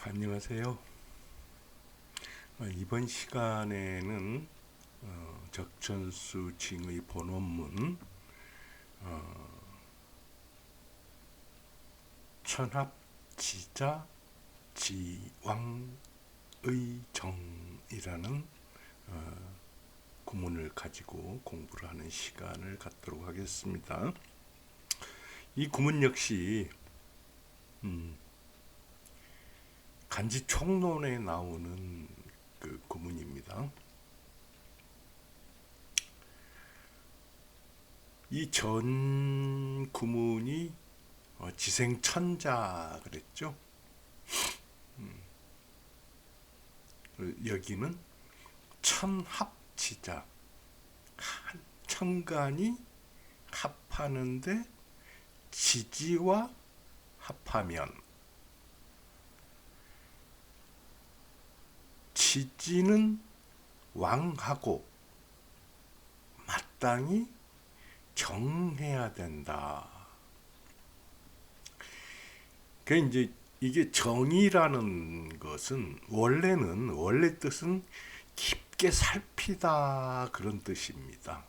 안녕하세요. 이번 시간에는 적천수 징의 본원문 천합지자 지왕의 정이라는 구문을 가지고 공부를 하는 시간을 갖도록 하겠습니다. 이 구문 역시 간지 총론에 나오는 그 구문입니다. 이 전 구문이 지생천자 그랬죠. 여기는 천합지자, 천간이 합하는데 지지와 합하면, 지지는 왕하고 마땅히 정해야 된다. 그 이제 이게 정이라는 것은 원래 뜻은 깊게 살피다 그런 뜻입니다.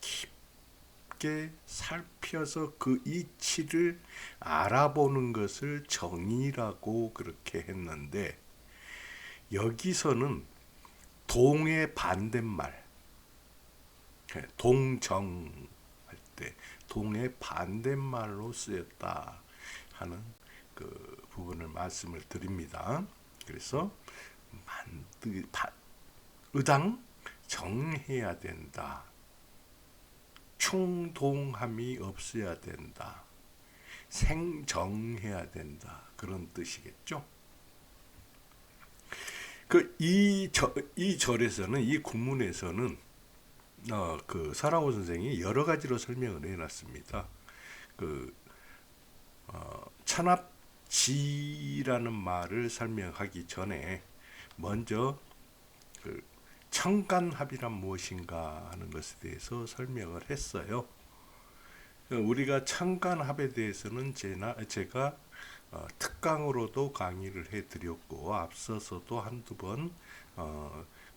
깊게 살펴서 그 이치를 알아보는 것을 정이라고 그렇게 했는데, 여기서는 동의 반대말, 동정 할 때 동의 반대말로 쓰였다 하는 그 부분을 말씀을 드립니다. 그래서 의당 정해야 된다. 충동함이 없어야 된다. 생정해야 된다. 그런 뜻이겠죠. 이 절에서는, 이 구문에서는 그 설하오 선생이 여러 가지로 설명을 해놨습니다. 천합지라는 말을 설명하기 전에 먼저 천간합이란 무엇인가 하는 것에 대해서 설명을 했어요. 우리가 천간합에 대해서는 제가 특강으로도 강의를 해드렸고, 앞서서도 한두 번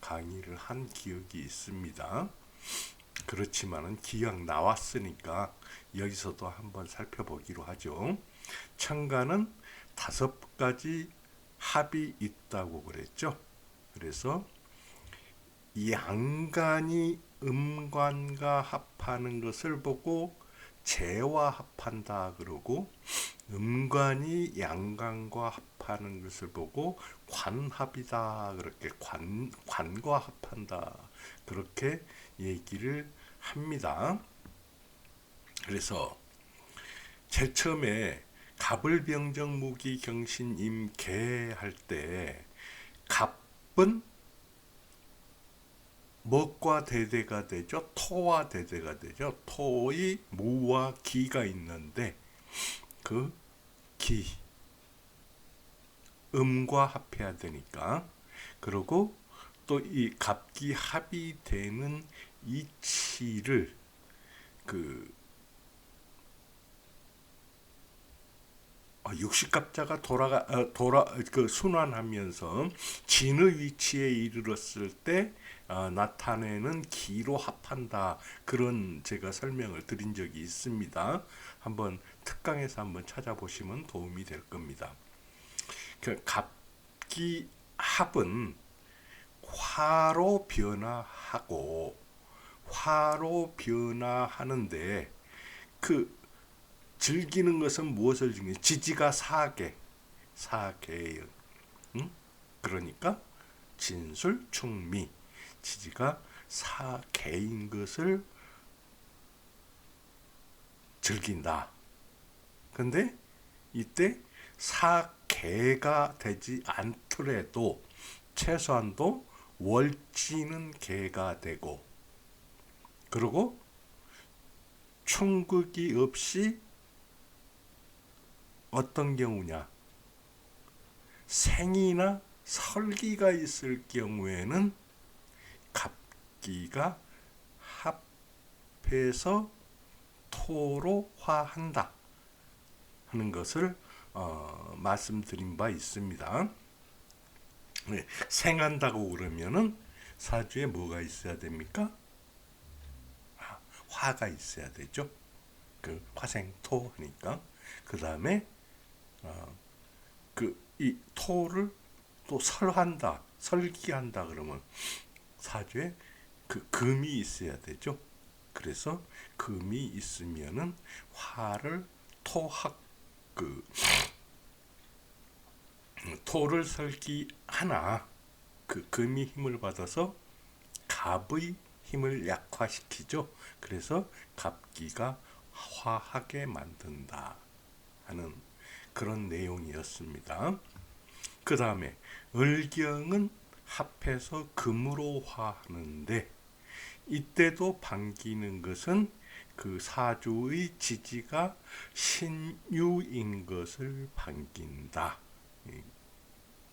강의를 한 기억이 있습니다. 그렇지만은 기억 나왔으니까 여기서도 한번 살펴보기로 하죠. 천간은 5가지 합이 있다고 그랬죠. 그래서 양간이 음관과 합하는 것을 보고 재와 합한다 그러고, 음관이 양간과 합하는 것을 보고 관합이다 그렇게 관과 합한다 그렇게 얘기를 합니다. 그래서 제일 처음에 갑을병정무기경신임계 할 때 갑은 먹과 대대가 되죠. 토와 대대가 되죠. 토의 무와 기가 있는데 그 기, 음과 합해야 되니까, 그리고 또 이 갑기 합이 되는 이치를 육식갑자가 순환하면서 진의 위치에 이르렀을 때 나타내는 기로 합한다. 그런 제가 설명을 드린 적이 있습니다. 한번 특강에서 한번 찾아보시면 도움이 될 겁니다. 갑기 합은 화로 변화하는데 즐기는 것은 무엇을 즐기는? 지지가 사계예요. 그러니까 진술, 충미, 지지가 사계인 것을 즐긴다. 근데 이때 사계가 되지 않더라도 최소한도 월지는 계가 되고, 그리고 충극이 없이 어떤 경우냐, 생이나 설기가 있을 경우에는 갑기가 합해서 토로 화한다 하는 것을 말씀드린 바 있습니다. 네, 생한다고 그러면은 사주에 뭐가 있어야 됩니까? 화가 있어야 되죠. 그 화생토 하니까. 그 다음에 그 이 토를 또 설한다, 설기한다 그러면 사주에 그 금이 있어야 되죠. 그래서 금이 있으면은 화를 토학 그 토를 설기하나 그 금이 힘을 받아서 갑의 힘을 약화시키죠. 그래서 갑기가 화하게 만든다 하는 그런 내용이었습니다. 그 다음에 을경은 합해서 금으로 화하는데 이때도 반기는 것은 그 사주의 지지가 신유인 것을 반긴다.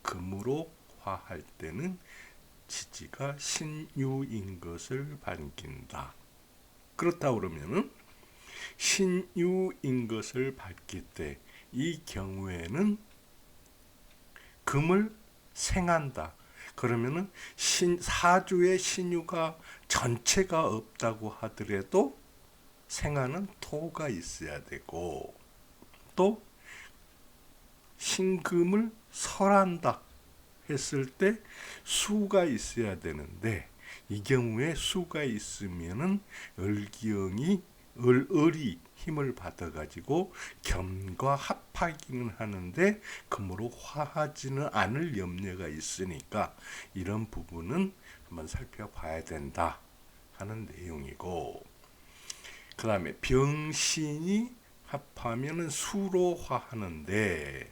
금으로 화할 때는 지지가 신유인 것을 반긴다. 그렇다 그러면은 신유인 것을 밝힐 때 이 경우에는 금을 생한다. 그러면은 사주의 신유가 전체가 없다고 하더라도 생하는 토가 있어야 되고 또 신금을 설한다 했을 때 수가 있어야 되는데 이 경우에 수가 있으면은 을기영이 을이 힘을 받아가지고 겸과 합하기는 하는데 금으로 화하지는 않을 염려가 있으니까 이런 부분은 한번 살펴봐야 된다 하는 내용이고 그 다음에 병신이 합하면은 수로 화하는데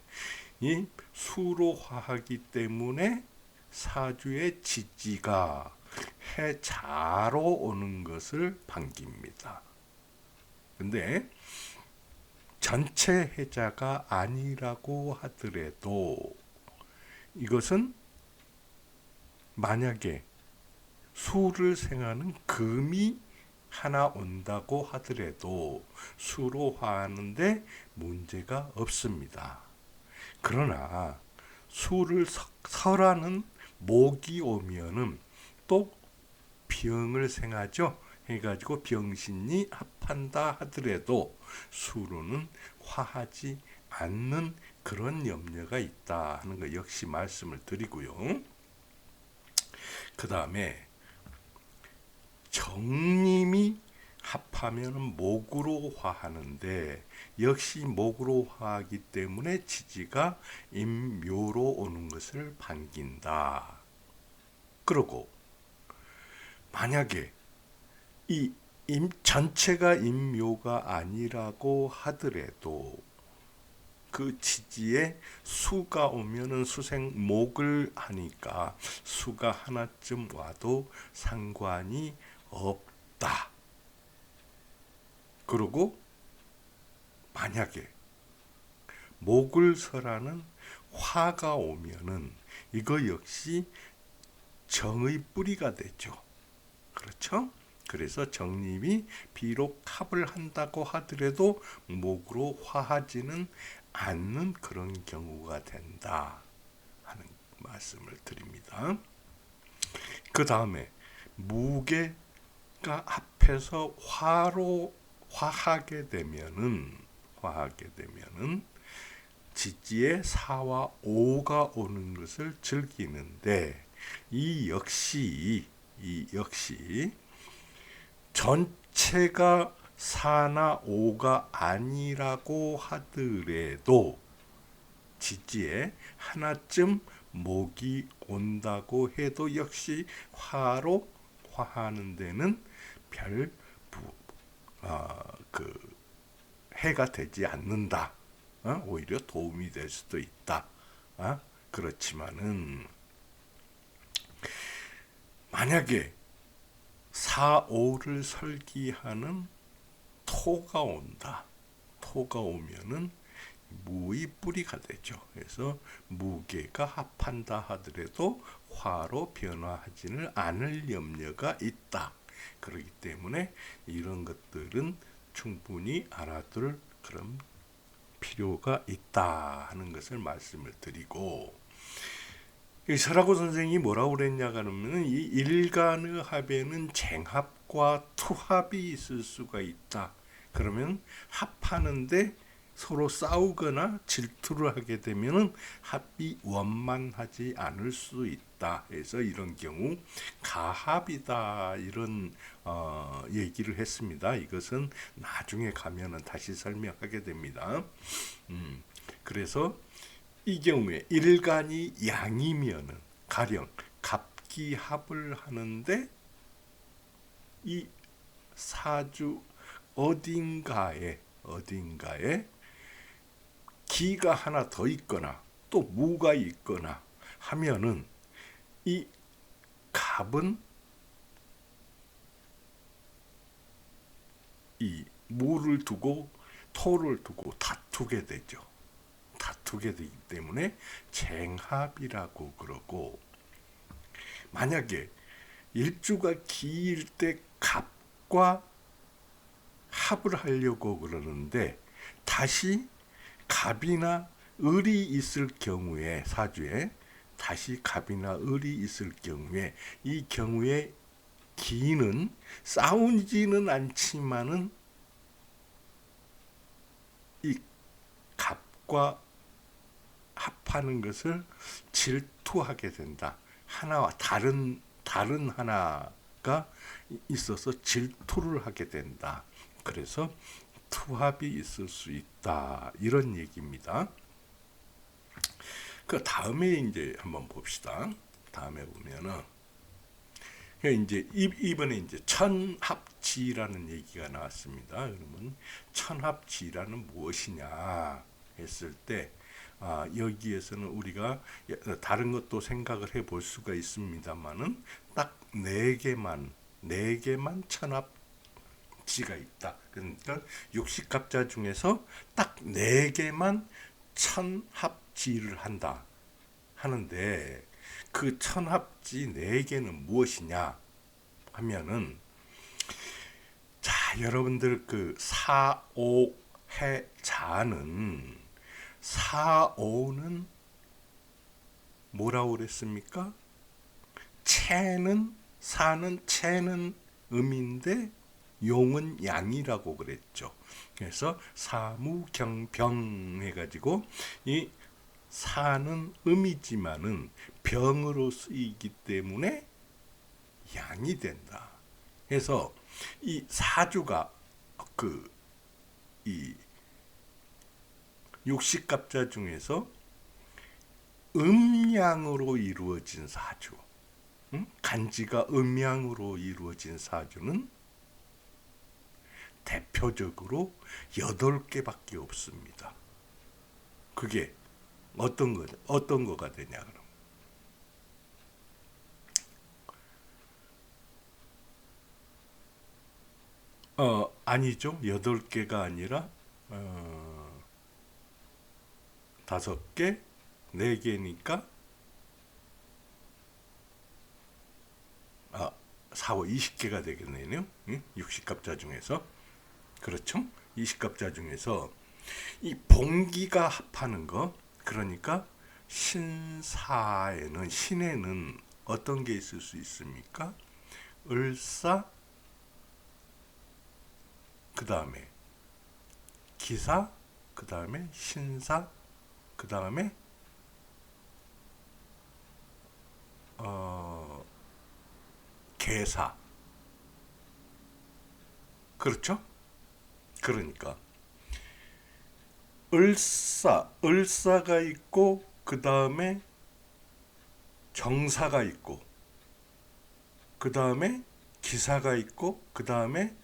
이 수로 화하기 때문에 사주의 지지가 해자로 오는 것을 반깁니다. 근데 전체 해자가 아니라고 하더라도 이것은 만약에 수를 생하는 금이 하나 온다고 하더라도 수로 화하는데 문제가 없습니다. 그러나 수를 설하는 목이 오면은 또 병을 생하죠. 해가지고 병신이 합한다 하더라도 수로는 화하지 않는 그런 염려가 있다 하는 거 역시 말씀을 드리고요. 그 다음에 정님이 합하면 목으로 화하는데 역시 목으로 화하기 때문에 지지가 임묘로 오는 것을 반긴다. 그리고 만약에 이 전체가 임묘가 아니라고 하더라도 그 지지에 수가 오면은 수생목을 하니까 수가 하나쯤 와도 상관이 없다. 그리고 만약에 목을 설하는 화가 오면은 이거 역시 정의 뿌리가 되죠. 그렇죠? 그래서 정님이 비록 합을 한다고 하더라도 목으로 화하지는 않는 그런 경우가 된다 하는 말씀을 드립니다. 그 다음에 무게가 합해서 화로 화하게 되면은 지지에 4와 5가 오는 것을 즐기는데 이 역시 전체가 4나 5가 아니라고 하더라도 지지에 하나쯤 목이 온다고 해도 역시 화로 화하는 데는 별 해가 되지 않는다. 오히려 도움이 될 수도 있다. 그렇지만은 만약에 4, 5를 설기하는 토가 온다. 토가 오면은 무의 뿌리가 되죠. 그래서 무게가 합한다 하더라도 화로 변화하지는 않을 염려가 있다. 그렇기 때문에 이런 것들은 충분히 알아둘 그런 필요가 있다 하는 것을 말씀을 드리고, 이 설하고 선생이 뭐라고 그랬냐 하면, 이 일간의 합에는 쟁합과 투합이 있을 수가 있다. 그러면 합하는데 서로 싸우거나 질투를 하게 되면 합이 원만하지 않을 수 있다. 그래서 이런 경우 가합이다, 이런 얘기를 했습니다. 이것은 나중에 가면은 다시 설명하게 됩니다. 그래서 이 경우에 일간이 양이면은 가령 갑기합을 하는데 이 사주 어딘가에 기가 하나 더 있거나 또 무가 있거나 하면은 이 갑은 이 무를 두고 토를 두고 다투게 되죠. 다투게 되기 때문에 쟁합이라고 그러고, 만약에 일주가 기일 때 갑과 합을 하려고 그러는데 다시 갑이나 을이 있을 경우에, 사주에 다시 갑이나 을이 있을 경우에, 이 경우에 기는 싸우지는 않지만은 이 갑과 합하는 것을 질투하게 된다. 하나와 다른 하나가 있어서 질투를 하게 된다. 그래서 투합이 있을 수 있다, 이런 얘기입니다. 그 다음에 이제 한번 봅시다. 다음에 보면은 이제 이번에 이제 천합지라는 얘기가 나왔습니다. 그러면 천합지라는 무엇이냐 했을 때, 여기에서는 우리가 다른 것도 생각을 해볼 수가 있습니다만은 딱 네 개만 천합지가 있다. 그러니까 60갑자 중에서 딱 네 개만 천합지를 한다 하는데, 그 천합지 네 개는 무엇이냐 하면은, 자, 여러분들 그 사오해자는, 사오는 뭐라고 그랬습니까? 채는 음인데 용은 양이라고 그랬죠. 그래서 사무경병 해가지고, 이 사는 음이지만은 병으로 쓰이기 때문에 양이 된다. 그래서 이 사주가 이 60갑자 중에서 음양으로 이루어진 사주, 간지가 음양으로 이루어진 사주는 대표적으로 8개밖에 없습니다. 그게 어떤 거가 되냐 그럼? 아니죠. 8개가 아니라 5개, 4개니까 4, 5, 20개가 되겠네요. 60갑자 중에서. 그렇죠? 20갑자 중에서 이 봉기가 합하는 거, 그러니까 신에는 어떤 게 있을 수 있습니까? 을사, 그 다음에 기사, 그 다음에 신사, 그 다음에 계사. 그렇죠? 그러니까 을사가 있고, 그 다음에 정사가 있고, 그 다음에 기사가 있고, 그 다음에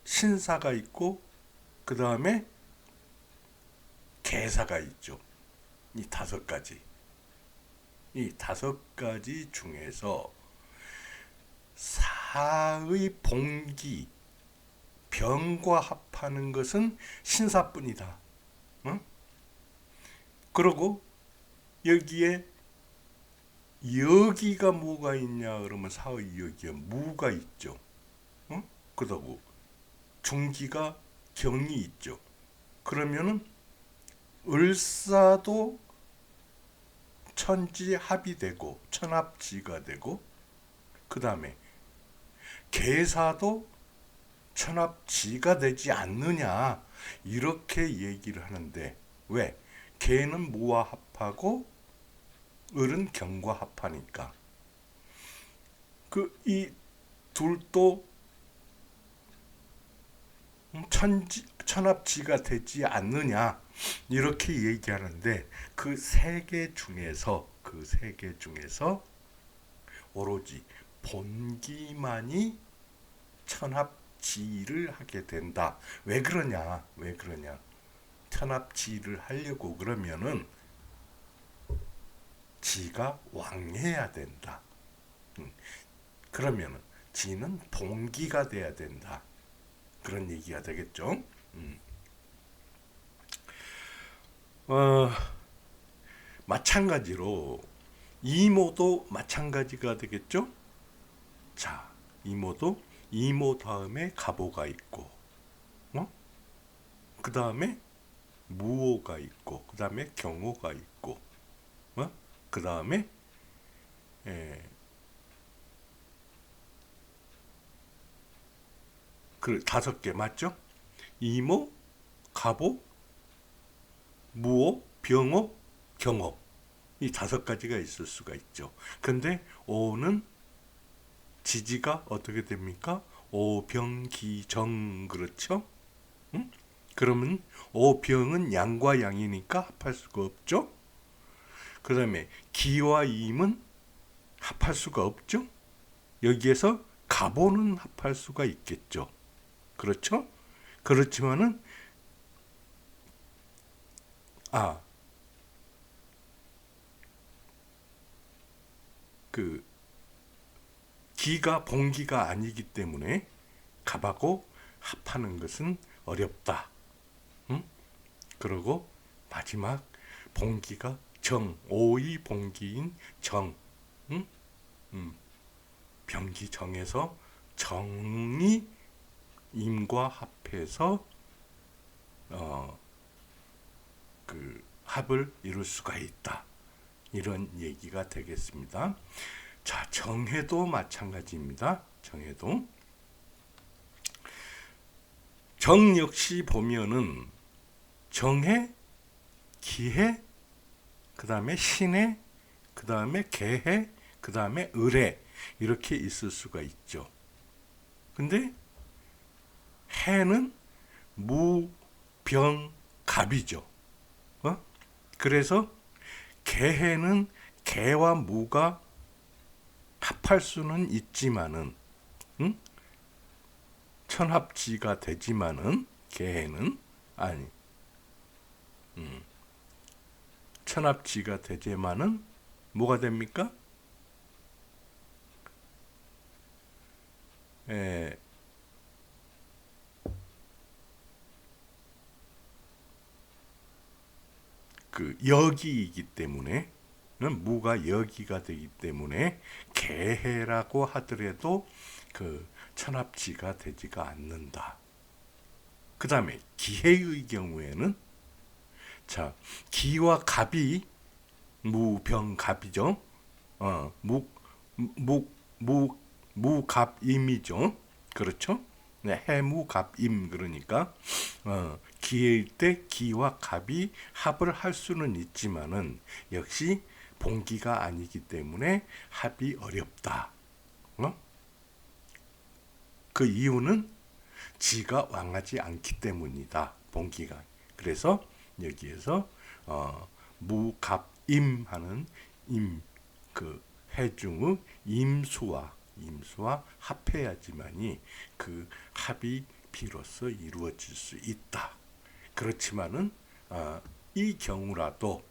신사가 있고, 그 다음에 계사가 있죠. 이 5가지. 이 5가지 중에서 사의 봉기, 병과 합하는 것은 신사뿐이다. 응? 그리고 여기에 여기가 뭐가 있냐 그러면 사의 여기에 무가 있죠. 응? 그러고 중기가 경이 있죠. 그러면은 을사도 천지합이 되고 천합지가 되고, 그 다음에 계사도 천합지가 되지 않느냐, 이렇게 얘기를 하는데, 왜? 계는 무와 합하고 을은 경과 합하니까 그 이 둘도 천합지가 되지 않느냐, 이렇게 얘기하는데, 그 세 개 중에서 오로지 본기만이 천합지를 하게 된다. 왜 그러냐? 천합지를 하려고 그러면은 지가 왕해야 된다. 그러면은 지는 본기가 돼야 된다. 그런 얘기가 되겠죠. 어, 마찬가지로 이모도 마찬가지가 되겠죠. 자, 이모도 이모 다음에 가보가 있고, 그 다음에 무오가 있고, 그 다음에 경오가 있고, 그 다음에 그 5개 맞죠? 이모, 가보, 무오, 병오, 경오, 이 5가지가 있을 수가 있죠. 근데 오는 지지가 어떻게 됩니까? 오병기정, 그렇죠? 응? 그러면 오병은 양과 양이니까 합할 수가 없죠. 그 다음에 기와 임은 합할 수가 없죠. 여기에서 가보는 합할 수가 있겠죠. 그렇죠? 그렇지만은 그 기가 본기가 아니기 때문에 갑하고 합하는 것은 어렵다. 그리고 마지막 본기가 정, 오의 본기인 정, 병기 정에서 정이 임과 합해서 그 합을 이룰 수가 있다. 이런 얘기가 되겠습니다. 자, 정해도 마찬가지입니다. 정 역시 보면은 정해, 기해, 그 다음에 신해, 그 다음에 개해, 그 다음에 을해, 이렇게 있을 수가 있죠. 근데 해는 무, 병, 갑이죠. 그래서 개해는 개와 무가 합할 수는 있지만은, 천합지가 되지만은, 개해는 아니, 천합지가 되지만은 뭐가 됩니까? 그 여기이기 때문에, 무가 여기가 되기 때문에 개해라고 하더라도 그 천합지가 되지가 않는다. 그 다음에 기해의 경우에는, 자, 기와 갑이 무병갑이죠. 무갑임이죠. 그렇죠? 네, 해무갑임, 그러니까 기일 때 기와 갑이 합을 할 수는 있지만은 역시 본기가 아니기 때문에 합이 어렵다. 그 이유는 지가 왕하지 않기 때문이다. 본기가. 그래서 여기에서 무갑임하는 임, 그 해중의 임수와 합해야지만이 그 합이 비로소 이루어질 수 있다. 그렇지만은 이 경우라도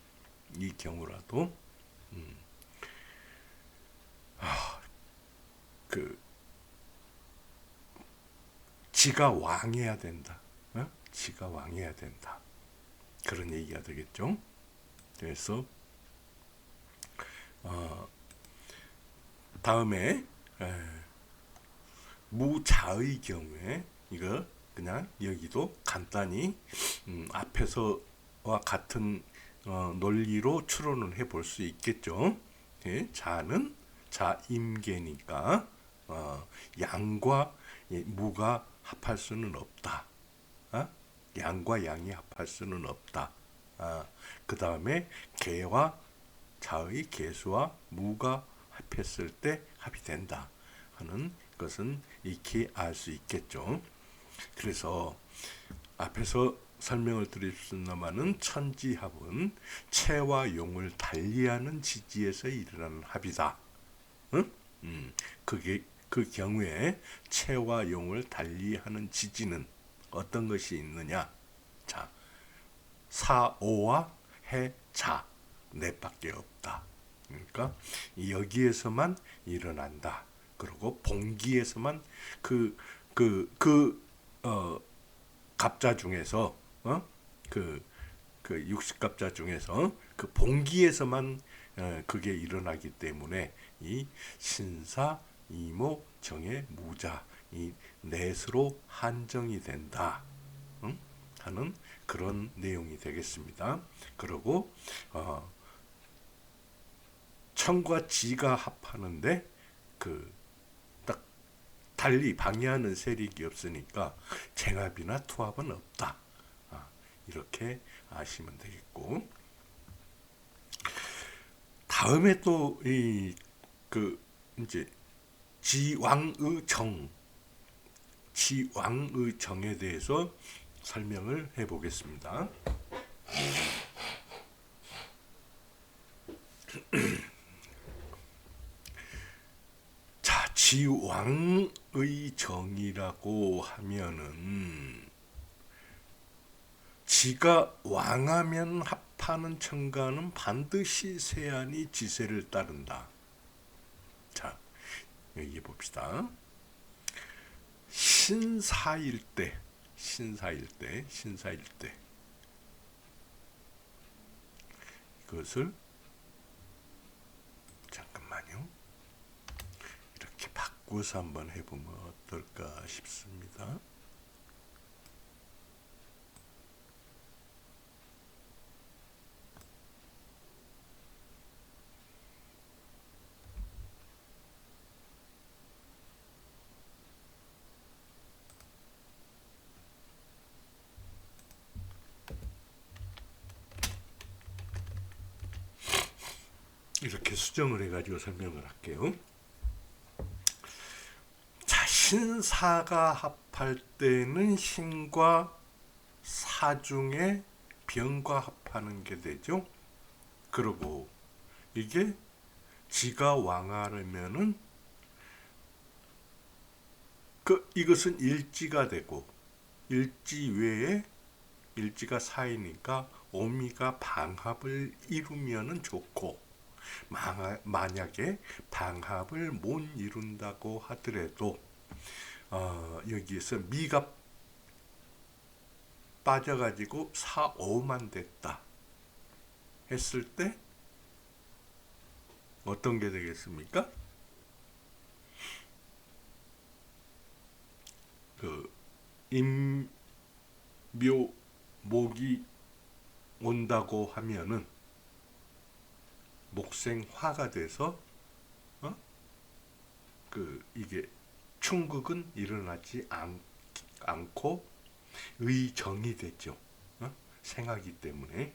그 지가 왕해야 된다. 지가 왕해야 된다. 그런 얘기가 되겠죠. 그래서 다음에 무자의 경우에, 이거 그냥 여기도 간단히 앞에서와 같은 논리로 추론을 해볼 수 있겠죠. 예, 자는 자임계니까 양과 무가 합할 수는 없다. 양과 양이 합할 수는 없다. 그 다음에 개와 자의 개수와 무가 합했을 때 합이 된다 하는 것은 익히 알 수 있겠죠. 그래서 앞에서 설명을 드렸습니다마는 천지합은 체와 용을 달리하는 지지에서 일어나는 합이다. 응? 그게 그 경우에 체와 용을 달리하는 지지는 어떤 것이 있느냐? 자, 사오와 해자 넷밖에 없다. 그러니까 여기에서만 일어난다. 그리고 봉기에서만 갑자 중에서 그 60갑자 중에서 그 봉기에서만 그게 일어나기 때문에 이 신사, 이모, 정의, 무자 이 넷으로 한정이 된다. 하는 그런 내용이 되겠습니다. 그리고 천과 지가 합하는데 딱 달리 방해하는 세력이 없으니까 쟁합이나 투합은 없다. 이렇게 아시면 되겠고, 다음에 또 이제 지왕의 정에 대해서 설명을 해보겠습니다. 자, 지왕의 정이라고 하면은 지가 왕하면 합하는 천가는 반드시 세안이 지세를 따른다. 자, 여기 봅시다. 신사일 때 이것을 잠깐만요. 이렇게 바꾸어서 한번 해보면 어떨까 싶습니다. 이렇게 수정을 해가지고 설명을 할게요. 자, 신사가 합할 때는 신과 사 중에 병과 합하는 게 되죠. 그리고 이게 지가 왕하려면은 이것은 일지가 되고, 일지 외에 일지가 사이니까 오미가 방합을 이루면은 좋고, 만약에 방합을 못 이룬다고 하더라도 여기에서 미가 빠져가지고 사오만 됐다 했을 때 어떤 게 되겠습니까? 임묘목이 온다고 하면은 목생화가 돼서 이게 충극은 일어나지 않고 의정이 되죠. 생하기 때문에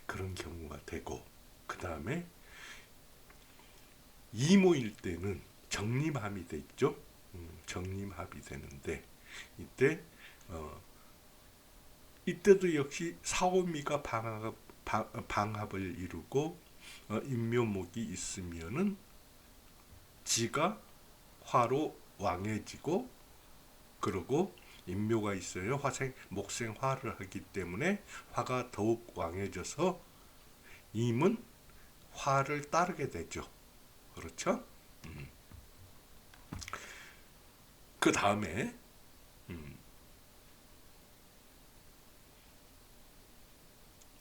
그런 경우가 되고, 그 다음에 이모일 때는 정림합이 되죠. 정림합이 되는데 이때도 역시 사오미가 방합을 이루고 임묘목이 있으면은 지가 화로 왕해지고, 그리고 임묘가 있어요. 목생화를 하기 때문에 화가 더욱 왕해져서 임은 화를 따르게 되죠. 그렇죠? 그 다음에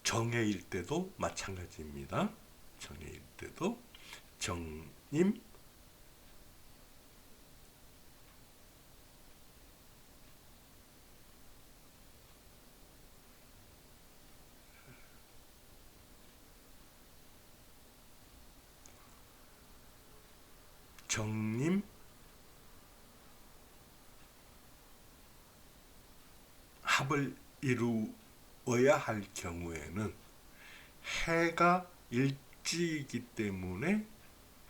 정해일 때도 마찬가지입니다. 정해일 때도 정임, 정님 합을 이루어야 할 경우에는 해가 일지이기 때문에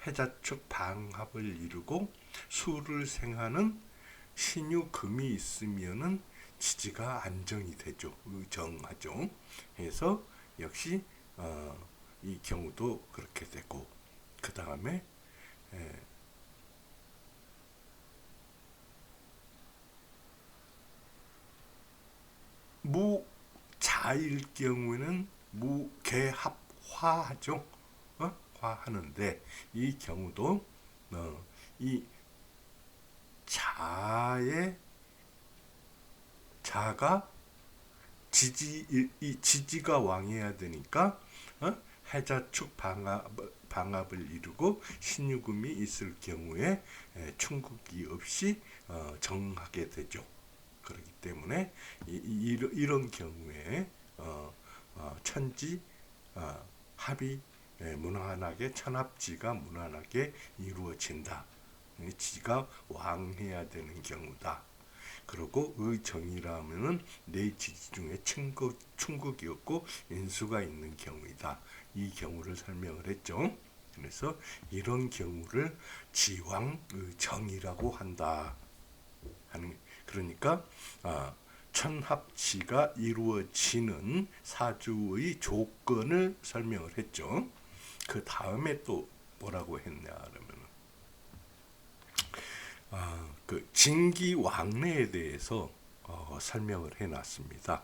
해자축 방합을 이루고 수를 생하는 신유금이 있으면은 지지가 안정이 되죠. 정하죠. 해서 역시 이 경우도 그렇게 되고, 그 다음에 무자일 경우에는 무개합화하죠. 화하는데 이 경우도 이 자가 이 지지가 왕해야 되니까 해자축 방합을 이루고 신유금이 있을 경우에 충국이 없이 정하게 되죠. 그렇기 때문에 이런 경우에 천지 합이 무난하게, 천합지가 무난하게 이루어진다. 지가 왕해야 되는 경우다. 그리고 의정이라면은 네 지지 중에 충국이 없고 인수가 있는 경우이다. 이 경우를 설명을 했죠. 그래서 이런 경우를 지왕의정이라고 한다. 그러니까 천합지가 이루어지는 사주의 조건을 설명을 했죠. 그 다음에 또 뭐라고 했냐 그러면 그 진기왕래에 대해서 설명을 해놨습니다.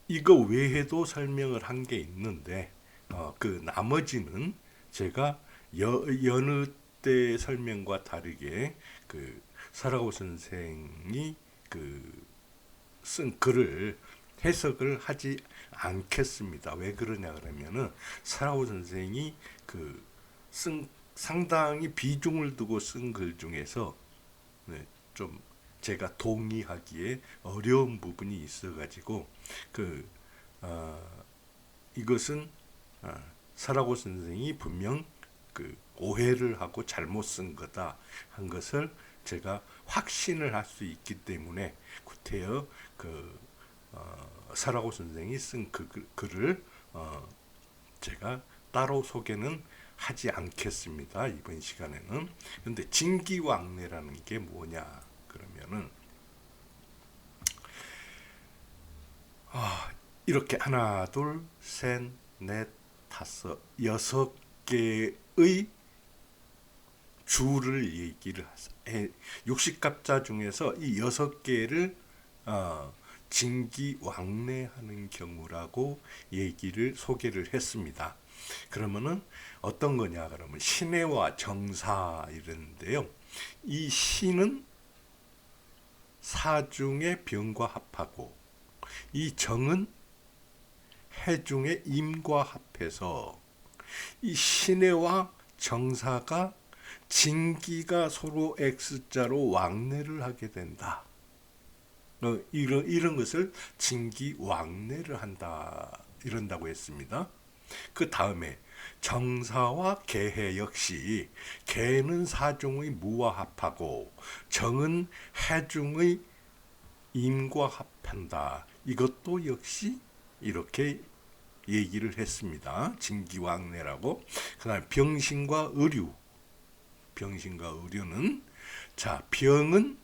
이거 외에도 설명을 한 게 있는데 그 나머지는 제가 여느 때 설명과 다르게 그 설하고 선생이 쓴 글을 해석을 하지 않겠습니다. 왜 그러냐 그러면은 설하고 선생이 쓴 상당히 비중을 두고 쓴 글 중에서 좀 제가 동의하기에 어려운 부분이 있어가지고 이것은 설하고 선생이 분명 오해를 하고 잘못 쓴 거다 한 것을 제가 확신을 할 수 있기 때문에 구태여 설하고 선생이 쓴 글을 제가 따로 소개는 하지 않겠습니다. 이번 시간에는. 근데 진기왕래라는 게 뭐냐 그러면은 이렇게 하나, 둘, 셋, 넷, 다섯, 6개의 주를 얘기를 해. 60갑자 중에서 이 6개를 진기왕래하는 경우라고 소개를 했습니다. 그러면은 어떤 거냐 그러면 신해와 정사 이랬는데요. 이 신은 사중의 병과 합하고 이 정은 해중의 임과 합해서 이 신해와 정사가 진기가 서로 X자로 왕래를 하게 된다. 이런 것을 진기왕래를 한다. 이런다고 했습니다. 그 다음에 정사와 계해 역시 계는 사중의 무와 합하고 정은 해중의 임과 합한다. 이것도 역시 이렇게 얘기를 했습니다. 진기왕래라고. 그 다음에 병신과 의류. 병신과 의류는 병은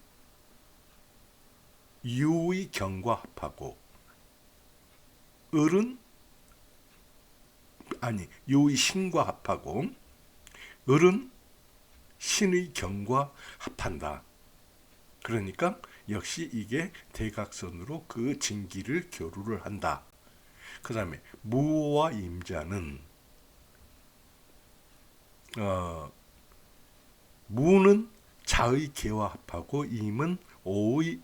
유의 경과 합하고 을은 유의 신과 합하고 을은 신의 경과 합한다. 그러니까 역시 이게 대각선으로 그 진기를 교류를 한다. 그 다음에 무와 임자는 무는 자의 개와 합하고 임은 오의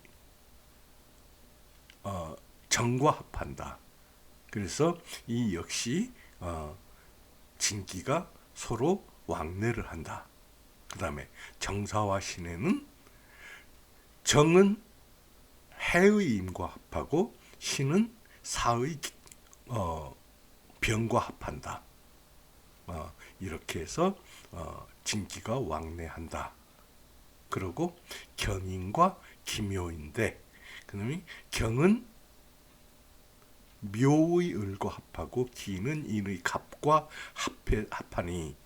정과 합한다. 그래서 이 역시 진기가 서로 왕래를 한다. 그 다음에 정사와 신해는 정은 해의 임과 합하고 신은 사의 병과 합한다. 이렇게 해서 진기가 왕래한다. 그리고 경인과 기묘인데, 그놈이 경은 묘의 을과 합하고 기는 인의 갑과 합하니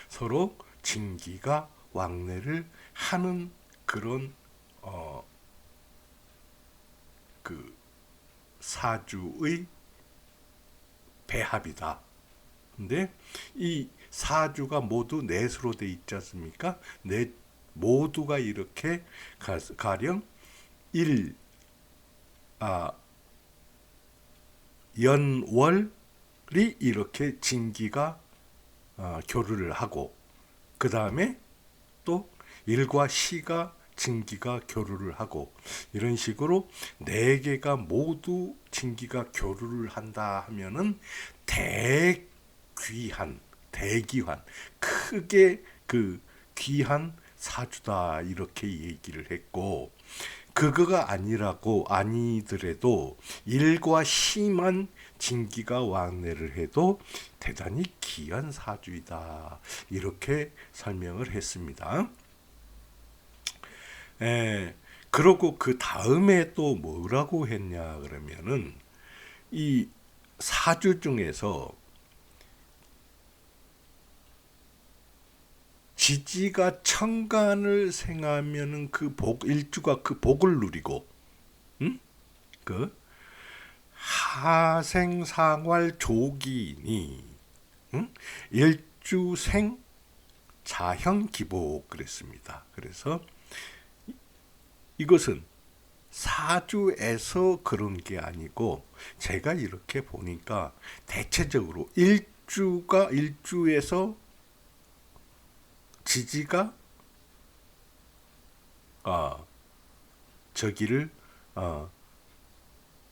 서로 진기가 왕래를 하는 그런 그 사주의 배합이다. 근데 이 사주가 모두 넷으로 돼 있지 않습니까? 넷 모두가 이렇게 가령 연월이 이렇게 진기가 교류를 하고, 그 다음에 또 일과 시가 진기가 교류를 하고, 이런 식으로 네 개가 모두 진기가 교류를 한다 하면은 대기환, 크게 그 귀한 사주다, 이렇게 얘기를 했고, 그거가 아니더라도 일과 시만 진기가 왕래를 해도 대단히 귀한 사주이다, 이렇게 설명을 했습니다. 그러고 그 다음에 또 뭐라고 했냐 그러면은, 이 사주 중에서 지지가 천간을 생하면은 일주가 그 복을 누리고, 그 하생상활 조기니, 일주생 자형기복 그랬습니다. 그래서 이것은 사주에서 그런 게 아니고, 제가 이렇게 보니까 대체적으로 일주에서 지지가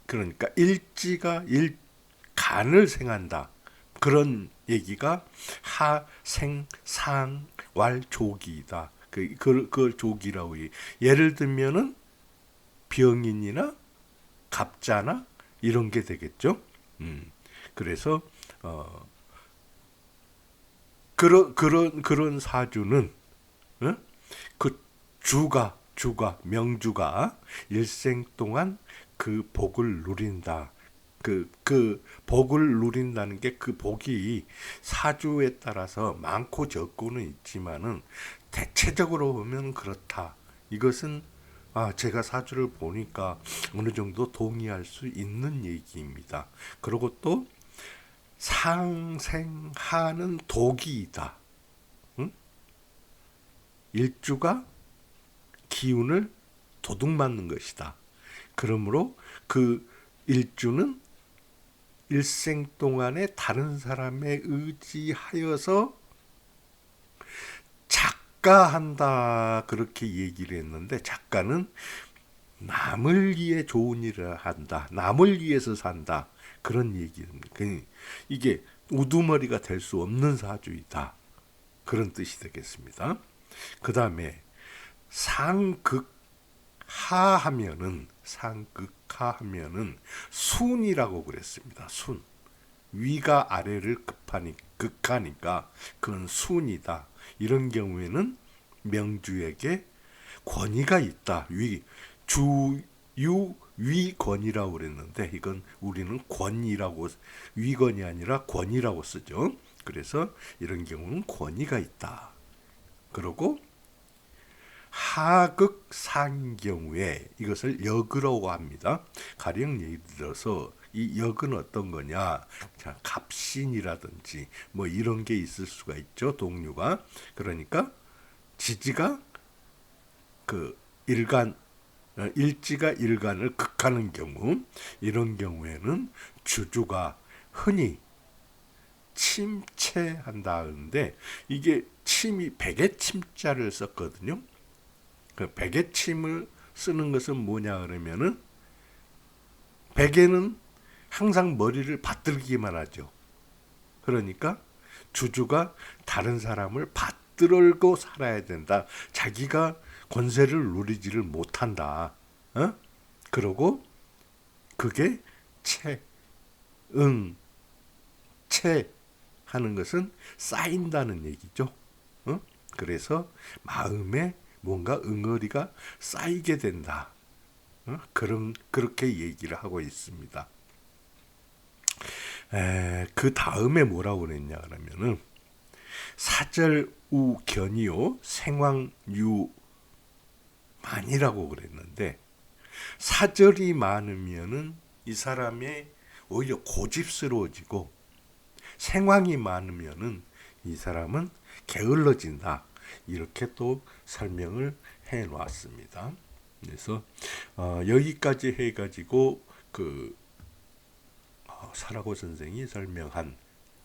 그러니까 일지가 간을 생한다, 그런 얘기가 하생상왈조기이다. 그 조기라고 예를 들면은 병인이나 갑자나 이런 게 되겠죠. 그래서 그런 사주는 그 명주가 일생 동안 그 복을 누린다. 그 복을 누린다는 게, 그 복이 사주에 따라서 많고 적고는 있지만은 대체적으로 보면 그렇다. 이것은 제가 사주를 보니까 어느 정도 동의할 수 있는 얘기입니다. 그리고 또 상생하는 독이다. 일주가 기운을 도둑맞는 것이다. 그러므로 그 일주는 일생 동안에 다른 사람에 의지하여서 작가한다, 그렇게 얘기를 했는데, 작가는 남을 위해 좋은 일을 한다, 남을 위해서 산다, 그런 얘기입니다. 이게 우두머리가 될 수 없는 사주이다, 그런 뜻이 되겠습니다. 그 다음에 상극하하면은 순이라고 그랬습니다. 순. 위가 아래를 극하니까 그건 순이다. 이런 경우에는 명주에게 권위가 있다. 위권이라고 그랬는데, 이건 우리는 위권이 아니라 권위라고 쓰죠. 그래서 이런 경우는 권위가 있다. 그리고 하극상인 경우에 이것을 역이라고 합니다. 가령 예를 들어서 이 역은 어떤 거냐, 갑신이라든지 뭐 이런 게 있을 수가 있죠, 동류가. 그러니까 지지가 일지가 일간을 극하는 경우, 이런 경우에는 주주가 흔히 침체한다 하는데, 이게 침이 백의 침자를 썼거든요. 그 백의 침을 쓰는 것은 뭐냐 그러면은, 백에는 항상 머리를 받들기만 하죠. 그러니까 주주가 다른 사람을 받들고 살아야 된다. 자기가 권세를 누리지를 못한다. 그러고 그게 하는 것은 쌓인다는 얘기죠. 어? 그래서 마음에 뭔가 응어리가 쌓이게 된다. 그렇게 얘기를 하고 있습니다. 그 다음에 뭐라고 그랬냐 그러면은 사절우 견이요 생황유 만이라고 그랬는데, 사절이 많으면은 이 사람의 오히려 고집스러워지고, 생황이 많으면은 이 사람은 게을러진다. 이렇게 또 설명을 해 놨습니다. 그래서 여기까지 해가지고 그 사라고 선생이 설명한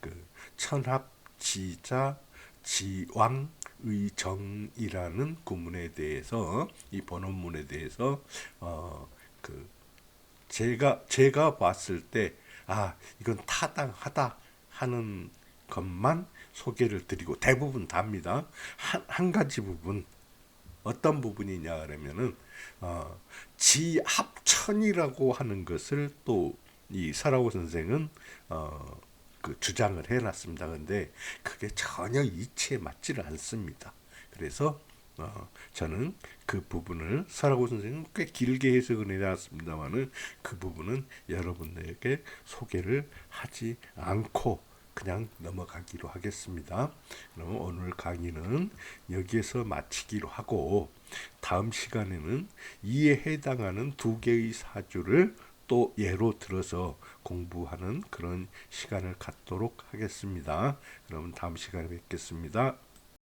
그 천합지자 지왕의정이라는 구문에 대해서, 이 본원문에 대해서 그 제가 봤을 때 이건 타당하다 하는 것만 소개를 드리고, 대부분 답니다. 한 가지 부분, 어떤 부분이냐 그러면은 지합천이라고 하는 것을 또 이 사라고 선생은 그 주장을 해놨습니다. 근데 그게 전혀 이치에 맞지를 않습니다. 그래서 저는 그 부분을, 사라고 선생은 꽤 길게 해석을 해놨습니다만은 그 부분은 여러분들에게 소개를 하지 않고 그냥 넘어가기로 하겠습니다. 그럼 오늘 강의는 여기에서 마치기로 하고, 다음 시간에는 이에 해당하는 두 개의 사주를 또 예로 들어서 공부하는 그런 시간을 갖도록 하겠습니다. 그럼 다음 시간에 뵙겠습니다.